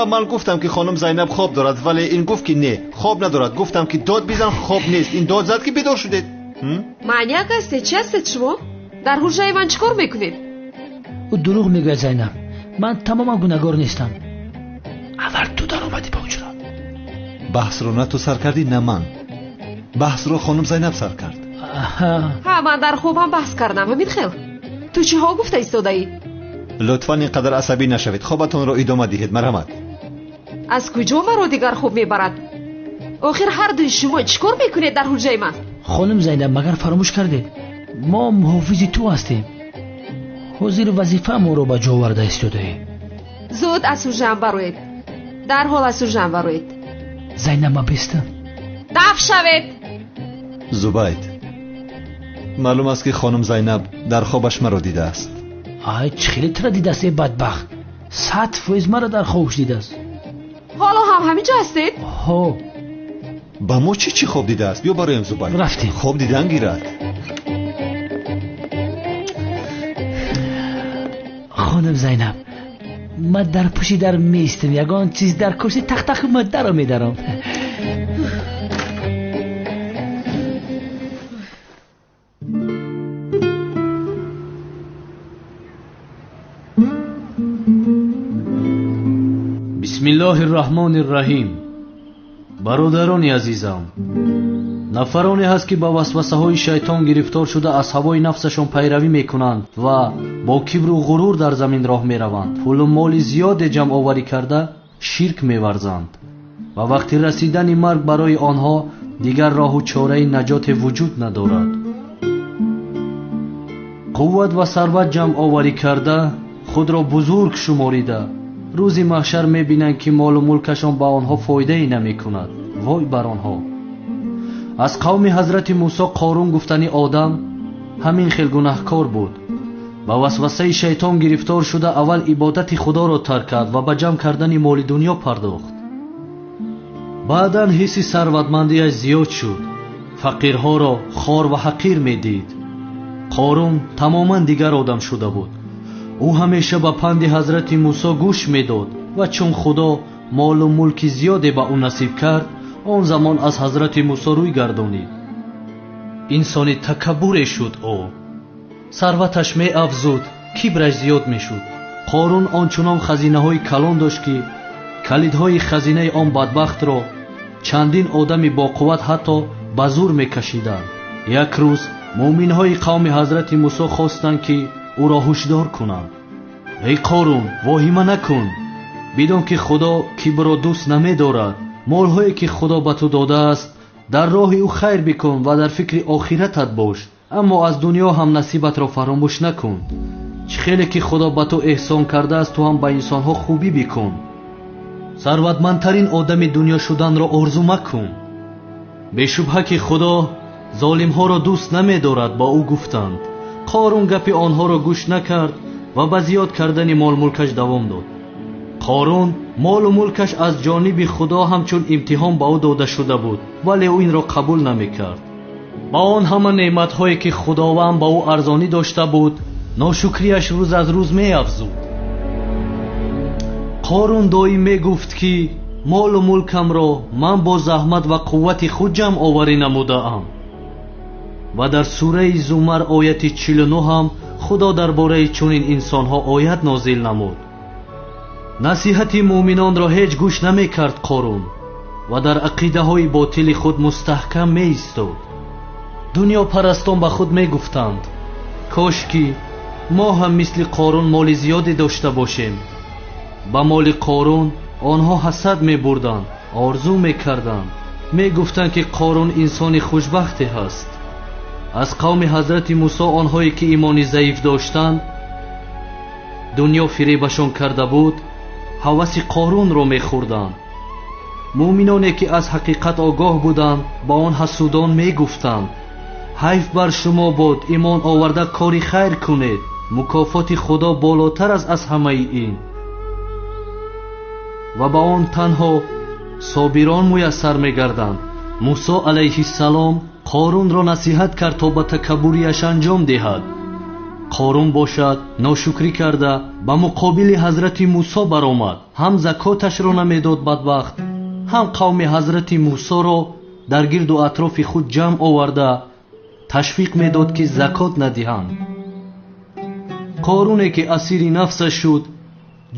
S2: من گفتم که خانم زینب خواب دارد ولی این گفت که نه خواب ندارد. گفتم که داد بیزن خواب نیست. این داد زد که بیدار شدید.
S1: معنیک هستید؟ چی هستید شما؟ در حجره من چکار میکنید؟
S6: او دروغ میگه زینب. من تماما گناهگار نیستم. اول تو در اومدی به حجره.
S2: بحث رو نه تو سر کردی نه من. بحث رو خانم زینب سر کرد.
S1: ها من در خوابم بحث کردم. همین خیل. تو چی ها گفته ایستاده ای؟
S2: لطفاً اینقدر عصبی نشوید. خوابتون رو ادامه دهید. مرحمت.
S1: از کجا مرا دیگر خوب میبرد؟ آخر هر دوی شما چیکار میکنید در حجره من؟
S6: خانم زینب مگر فراموش کردید ما محافظ تو هستیم. حضور وظیفه ما رو به جا آورده ایستاده ای.
S1: زود از حجره بروید. در حال از حجره بروید.
S6: زینب ما بیستم.
S1: دفع شوید.
S2: زبید معلوم است که خانم زینب در خوابش مرا دیده است.
S6: چه خیلی تر دیده است. بدبخت 100% مرا در خوابش دیده است.
S1: حالا هم همینجا هستید؟
S6: ها
S2: با ما چی خواب دیده است؟ بیا برایم زبید.
S6: رفتیم.
S2: خواب دیدن گیرد.
S6: خانم زینب من در پشت در میستم. یگان چیز در کرسی تخت من در رو میدارم.
S11: بسم الله الرحمن الرحیم. برادران عزیزم، نفرانی هست که با وسوسه های شیطان گرفتار شده از هوای نفسشان پیروی میکنند و با کبر و غرور در زمین راه میروند. پول و مال زیاد جمع آوری کرده شرک میورزند و وقتی رسیدن مرگ برای آنها دیگر راه و چاره نجات وجود ندارد. قوت و ثروت جمع آوری کرده خود را بزرگ شماریده روزی محشر میبینند که مال و ملکشان با آنها فایده ای نمی کند. وای بر آنها. از قوم حضرت موسی قارون گفتنی آدم همین خیل گناهکار بود. ба васвасаи шайтон гирифтор шуда аввал ибодати худоро тарк кард ва ба ҷамъ кардани моли дунё пардохт. баъдан ҳисси сарватмандиаш зиёд шуд, фақирҳоро хор ва ҳақир медид. қорун тамоман дигар одам шуда буд. ӯ ҳамеша ба панди ҳазрати мусо гӯш медод ва чун худо молу мулки зиёде ба ӯ насиб кард, он замон аз ҳазрати мусо рӯй гардонид. инсони такаббуре шуд ӯ. сарваташ меафзуд, кибраш зиёд мешуд. қорун ончунон хазинаҳои калон дошт ки калидҳои хазинаи он бадбахтро чандин одами боқувват ҳатто ба зур мекашиданд. як рӯз муъминҳои қавми ҳазрати мусо хостанд ки ӯро ҳушдор кунанд. эй қорун, воҳима накун, бидон ки худо кибрро дӯст намедорад. молҳое ки худо ба ту додааст, дар роҳи ӯ хайр бикун ва дар фикри охиратат бош, аммо аз дунё ҳам насибатро фаромӯш накун. чӣ хеле ки худо ба ту эҳсон кардааст, ту ҳам ба инсонҳо хубӣ бикун. сарватмандтарин одами дунё шуданро орзу макун. бешубҳа ки худо золимҳоро дӯст намедорад, ба ӯ гуфтанд. қорун гапи онҳоро гӯш накард ва ба зиёд кардани молмулкаш давом дод. қорун молу мулкаш аз ҷониби худо ҳамчун имтиҳон ба ӯ дода шуда буд, вале ӯ инро қабул намекард. ба он ҳама неъматҳое ки худованд ба ӯ арзонӣ дошта буд, ношукриаш рӯз аз рӯз меафзуд. қорун доим мегуфт ки молу мулкамро ман бо заҳмат ва қуввати худ ҷамъоварӣ намудаам. ва дар сураи зумар ояти 49 ҳам худо дар бораи чунин инсонҳо оят нозил намуд. насиҳати муъминонро ҳеҷ гӯш намекард қорун ва дар ақидаҳои ботили худ мустаҳкам меистод. дунёпарастон ба худ мегуфтанд: кошки мо ҳам мисли қорун моли зиёде дошта бошем. ба моли қорун онҳо ҳасад мебурданд, орзу мекарданд, мегуфтанд ки қорун инсони хушбахте ҳаст. аз қавми ҳазрати мусо онҳое ки имони заиф доштанд, дунё фиребашон карда буд, ҳаваси қорунро мехӯрданд. муъминоне ки аз ҳақиқат огоҳ буданд, ба он ҳасудон мегуфтанд: ҳайф бар шумо бод, имон оварда кори хайр кунед, мукофоти худо болотар аст аз ҳамаи ин. ва ба он танҳо собирон муяссар мегарданд. мусо алайҳиссалом қорунро насиҳат кард то ба такаббуриаш анҷом диҳад. қорун бошад ношукрӣ карда ба муқобили ҳазрати мусо баромад. ҳам закоташро намедод бадбахт, ҳам қавми ҳазрати мусоро дар гирду атрофи худ ҷамъ оварда ташвиқ медод ки закот надиҳанд. қоруне ки асири нафсаш шуд,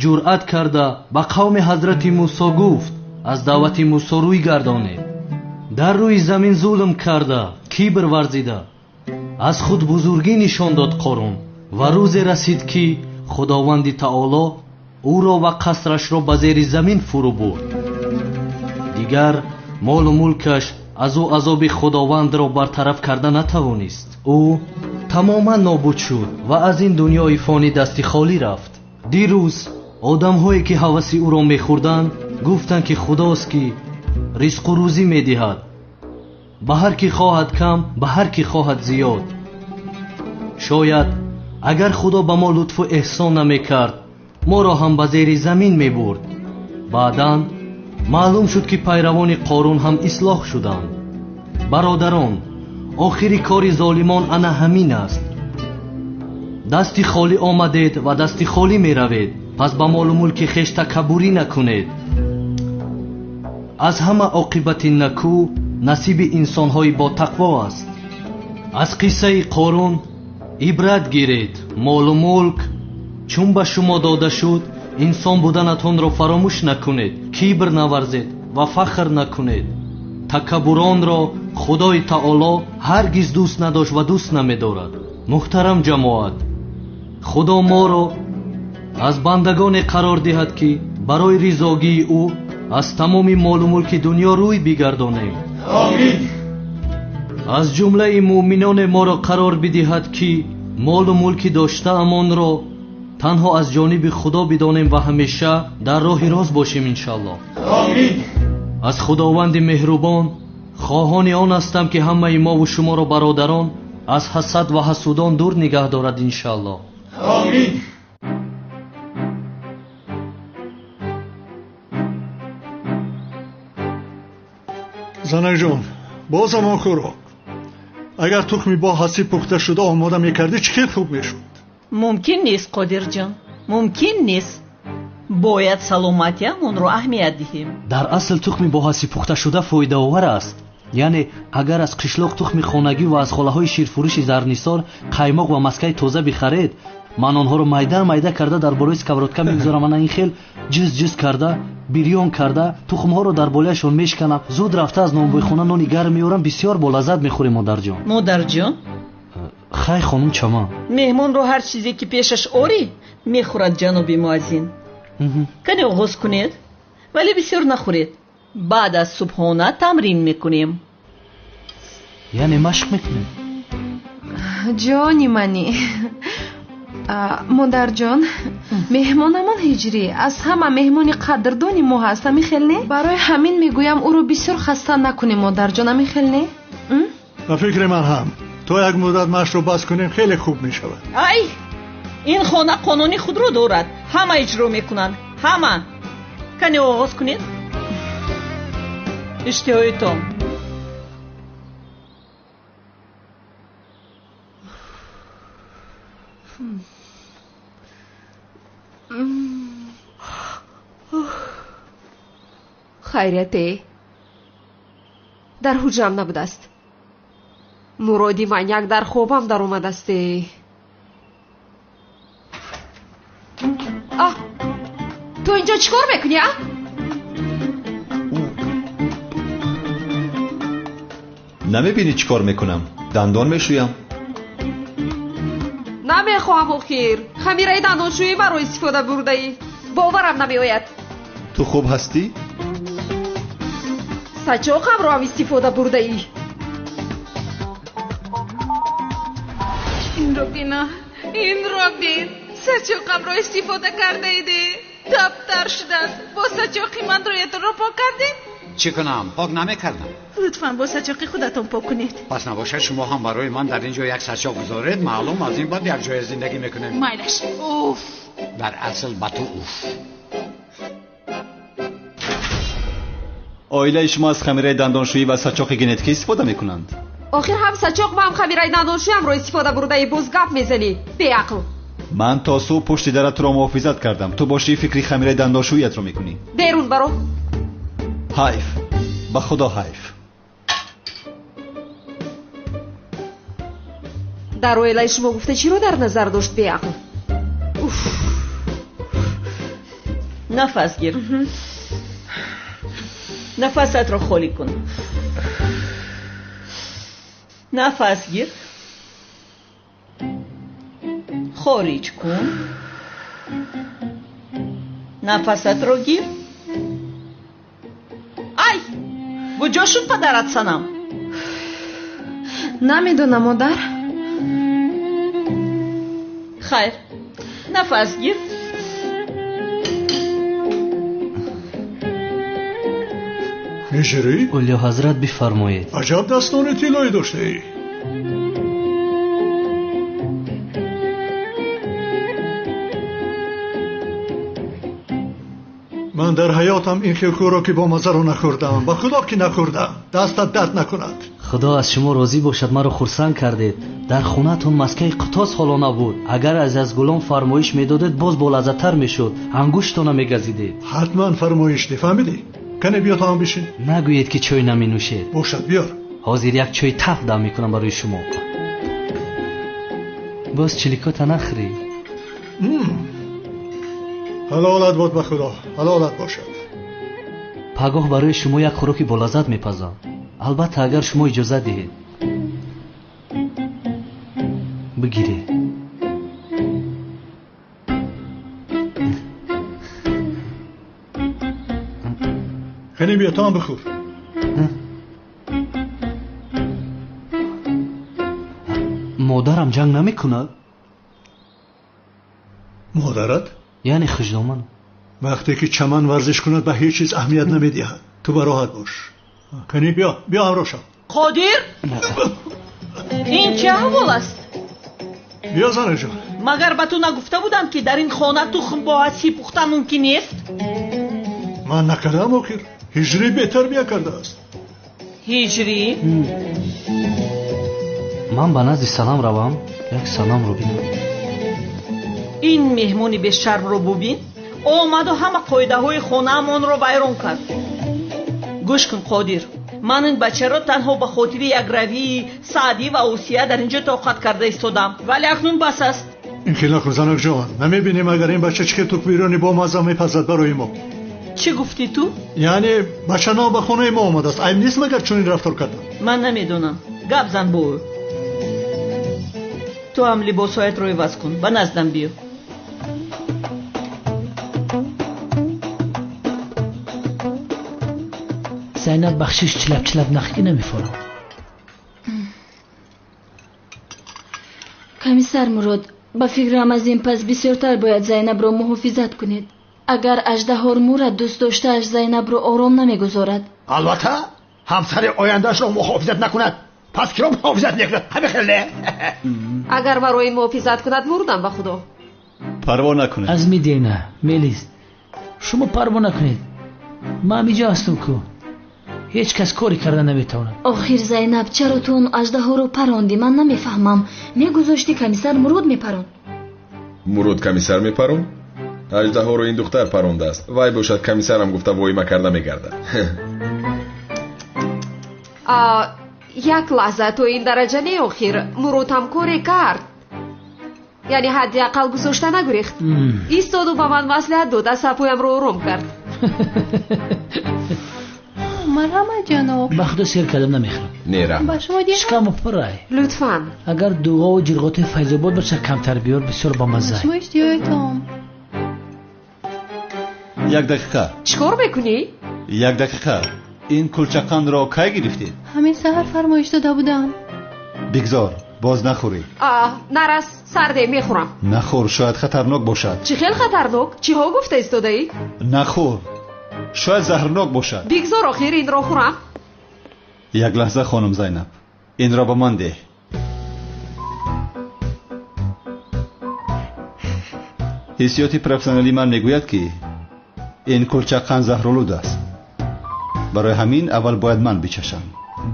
S11: ҷуръат карда ба қавми ҳазрати мусо гуфт: аз даъвати мусо рӯй гардонед. дар рӯи замин зулм карда, кибр варзида, аз худ бузургӣ нишон дод қорун. ва рӯзе расид ки худованди таоло ӯро ва қасрашро ба зери замин фурӯ бурд. дигар молу мулкаш аз ӯ азоби худовандро бартараф карда натавонист. ӯ тамоман нобуд шуд ва аз ин дунёи фонӣ дасти холӣ рафт. дирӯз одамҳое ки ҳаваси ӯро мехӯрданд гуфтанд ки худост ки ризқу рӯзӣ медиҳад, ба ҳар ки хоҳад кам, ба ҳар ки хоҳад зиёд. шояд агар худо ба мо лутфу эҳсон намекард, моро ҳам ба зери замин мебурд. баъдан маълум шуд ки пайравони қорун ҳам ислоҳ шуданд. бародарон, охири кори золимон ана ҳамин аст. дасти холӣ омадед ва дасти холӣ меравед. пас ба молу мулки хеш такаббурӣ накунед. аз ҳама оқибати накӯ насиби инсонҳои ботақво аст. аз қиссаи қорун ибрат гиред. молу мулк чун ба шумо дода шуд, инсон буданатонро фаромӯш накунед, кибр наварзед ва фахр накунед. такаббуронро худои таоло ҳаргиз дӯст надошт ва дӯст намедорад. муҳтарам ҷамоат, худо моро аз бандагоне қарор диҳад ки барои ризогии ӯ аз тамоми молу мулки дунё рӯй бигардонем.
S18: амин.
S11: аз ҷумлаи муъминоне моро қарор бидиҳад ки молу мулки доштаамонро танҳо аз ҷониби худо бидонем ва ҳамеша дар роҳи рост бошем иншааллоҳ.
S18: амин.
S11: аз худованди меҳрубон хоҳони он ҳастам ки ҳамаи мову шуморо бародарон аз ҳасад ва ҳасудон дур нигаҳ дорад иншааллоҳ.
S15: آمین.
S18: زنک جان باز همان خوراک. اگر تخمی با حسیب پخته شده آماده میکردی چقدر خوب میشد.
S13: ممکن نیست قادر جان، ممکن نیست. باید سلامتیمون رو اهمیت دهیم.
S11: در اصل تخمی با حسیب پخته شده فایده آور است. یعنی اگر از قشلاق تخمی خانگی و از خاله‌های شیرفروشی زرنیسار قایماق و مسکه تازه بخرید، من آنها رو میده کرده در بالای اسکابرودکا میگذارم. من این خیل جز کرده بیریون کرده تخم‌ها رو در بالایشون میشکنم. زود رفته از نانبوی خونه نانی گرم میارم. بسیار با لذت میخوریم مادر جان.
S13: مادر جان؟
S11: خیر خانم چما.
S13: مهمون رو هر چیزی که پیشش آری میخورد جنابی موازین. کنی آغاز کنید ولی بسیار نخورید. بعد از صبحانه تمرین میکنیم.
S11: یعنی مشق میکنیم؟
S5: جانی منی مادر جان، مهمانمون هجری از همه مهمانی قدردانی ما هست. میخیل نه؟ برای همین میگویم او رو بسیار خسته نکنیم مادر جان. میخیل نه؟
S18: به فکر من هم تو یک مدت مشق رو بس کنیم خیلی خوب میشود.
S13: ای این خانه قانونی خود رو دارد، همه اجرا میکنن، همه. کنی آغاز کنید. اشتهایتان.
S1: خیریته در حجرم نبوده است. مرادی من یک در خوابم در اومده است. تو اینجا چیکار میکنی؟
S2: نمیبینی چیکار میکنم؟ دندان میشویم.
S1: نمیخواهم اخیر. خمیره دندانشویی برای استفاده برده ای. باورم نمیآید.
S2: تو خوب هستی؟
S1: سچاقم رو هم استفاده برده ای. این رو بینا، این رو بین. سچاقم رو استفاده کرده ایده. دفتر شده است. با سچاقی من رویتون رو پاک کردید؟
S19: چی کنم؟ پاک نمیکردم.
S12: لطفاً با سچاقی خودتون پاک کنید.
S19: پس نباشه شما هم برای من در اینجا یک سچاق بذارید. معلوم از این بعد یک جای زندگی میکنیم.
S12: مایلش. اوف.
S19: در اصل با تو اوف.
S2: آیله شما از خمیره دندانشویی و سچاق ژنتیکی استفاده میکنند.
S1: آخر هم سچاق هم خمیره دندانشویی هم رو استفاده برده ای. باز گپ میزنی بی عقل.
S2: من تا صبح پشت درت رو محافظت کردم. تو باشی فکری خمیره دندانشوییت رو میکنی.
S1: بیرون برو.
S2: حیف، به خدا حیف.
S1: در اویلای شما گفته چی رو در نظر داشت بی عقل؟
S13: نفس گیر. نفست رو خالی کن. نفس گیر. خارج کن. نفست رو گیر. ای کجا شد پدرت سنم؟
S5: نمیدونم مادر.
S13: خیر نفس گیر.
S18: هجری؟
S11: اولیا حضرت بفرمایید.
S18: عجب دستان طلایی داشته ای. من در حیاتم این خیل خوراکی با مزه رو نخوردم. با خدا که نخوردم. دستت درد نکند.
S11: خدا از شما راضی باشد. مرا خرسند کردید. در خونه‌تون مسکه قطاس حالا نبود. اگر از گلان فرمایش میدادید باز بالعزت‌تر میشد. انگشتانو میگزیدید.
S18: حتما فرمایش دی. فهمیدی؟ کنه بیا تا هم بشین.
S11: نگویید که چای نمی نوشید.
S18: باشد بیار.
S11: حاضر یک چای تف دم میکنم برای شما. باز چلیکات نخری.
S18: حلالت باد به خدا. حلالت باشد.
S11: پگاه برای شما یک خوراکی با لذت میپزم. البته اگر شما اجازه دهید. بگیرید.
S18: خیلی بیا تا هم بخور.
S11: مادرم جنگ نمی کند؟
S18: مادرت؟
S11: یعنی خجدامن.
S18: وقتی که چمن ورزش کند به هیچ چیز اهمیت نمیدهد. تو براحت باش. کنی بیا همراه شو.
S13: قادر این چه احوال است؟
S18: بیا زنه جان.
S13: مگر به تو نگفته بودم که در این خانه تخم با حسی پختن ممکن نیست؟
S18: من نکردم آخر. هجری بهتر بیا کرده است.
S13: هجری؟
S11: من به نزد سلام روم. یک سلام رو بینم.
S13: این مهمونی به شرم رو ببین. آمد و همه قاعده های خانه من رو ویران کرد. گوش کن قادر، من این بچه را تنها به خاطر یک روی سعدی و اوصیه در اینجا طاقت کرده ایستادم، ولی اکنون بس است.
S18: این که نکن زنک جان، نمیبینیم اگر این بچه چه توک بیرونی با مزه میپزد برای ما.
S13: چی گفتی تو؟
S18: یعنی بچه نا به خونه ما آمده است. عیب نیست مگر چون این رفتار کردن؟
S13: من نمیدونم. گپ زن با او. تو هم لباسایت رو عوض کن، به نزدم بیا.
S6: زینب بخشش چلب نخی نمیفورم.
S20: کمیسر مراد، با فکرم از این پس بسیارتر باید زینب رو محافظت کنید. اگر اژدها مراد دوست داشتهش زینب رو آرام نمیگذارد.
S16: البته همسر آیندهش رو محافظت نکند، پس کی رو محافظت نکند؟ همه خیله.
S1: اگر برای محافظت کند مردم به خدا.
S2: پروا نکنید.
S6: از میدینه میلیز، شما پروا نکنید. من اینجا هستم که هیچ کس کاری کرده نمیتونه.
S20: آخر زینب چرا تو اون اژدها رو پراندی؟ من نمیفهمم. میگذاشتی کمیسر مراد میپرون.
S8: مراد کمیسر میپرون؟ اژدها رو این دختر پرونده است. وای باشد کمیسرم گفته وایمه کرده میگرده.
S1: یک لحظه تو این درجه نه آخر. مراد هم کاری کرد. یعنی حداقل گذاشته نگریخت. ایستاد و به من مصلحت داد، سپویم رو آرام کرد.
S5: مرحمت جناب.
S6: بخدا سیر کردم نمیخورم.
S8: نیرم
S5: با شما دیگه
S6: شکم پرای.
S1: لطفاً
S6: اگر دوغا و جرغات فیض‌آباد بشه کمتر بیار، بسیار با مزه.
S5: شما اشتیاقتم.
S2: یک دقیقه.
S1: چیکار میکنی؟
S2: یک دقیقه. این کلچقان را کی گرفتید؟
S5: همین سحر فرمایش داده بودم.
S2: بگذار، باز نخوری.
S1: نرس، سرده میخورم.
S2: نخور، شاید خطرناک باشد.
S1: چی خیلی خطرناک؟ چی ها گفته ایستاده ای؟
S2: نخور، شاید زهرناک باشد.
S1: بگذار آخر این را خورم.
S2: یک لحظه خانم زینب، این را به من ده. حسیات پروفسیونالی من میگوید که این کلچقان زهرآلود است. برای همین اول باید من بچشم.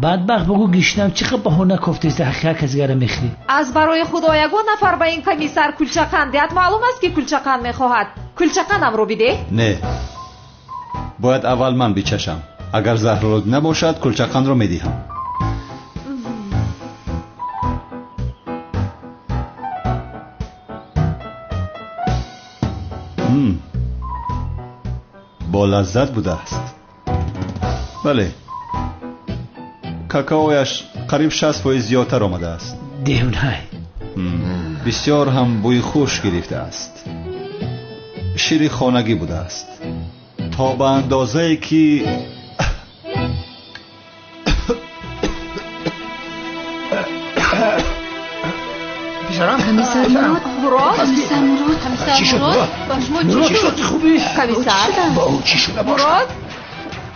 S6: بدبخت بگو گشنم چقدر بهانه گفتی است حقیقت کسی گره میخری.
S1: از برای خدا یگان نفر به این کمیسر کلچقان دهد. معلوم است که کلچقان میخواهد. کلچقانم رو بده.
S2: نه، باید اول من بچشم. اگر زهرآلود نباشد کلچقان رو میدهم. با لذت بوده است. بله، کاکائویش قریب 60% زیادتر آمده است.
S6: دیونای
S2: بسیار هم بوی خوش گرفته است. شیر خانگی بوده است تا به اندازه‌ای که
S20: بیشارم کمیسر مراد. کمیسر مراد.
S6: چی شد مراد؟
S20: مراد
S6: چی شد خوبی؟
S1: کمیسر
S6: با او چی شده باشد؟
S1: مراد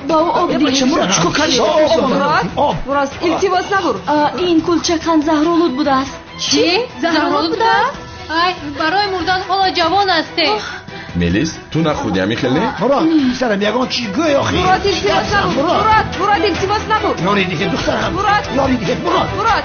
S1: با او آب دیگه.
S6: مراد چکو کردی؟
S1: مراد التباس نبر.
S20: این کلچقان زهرآلود بوده است.
S5: چی؟ زهرآلود بوده است؟ ای برای مردن حالا جوان هستی.
S8: میلیس تو نخودی همی خیلی؟
S16: مراد سرم یگان چی گوی آخی؟
S1: مراد التباس نبر. مراد التباس نبر.
S16: یاری دیگه دخترم.
S1: مراد
S16: یاری دیگه. مراد.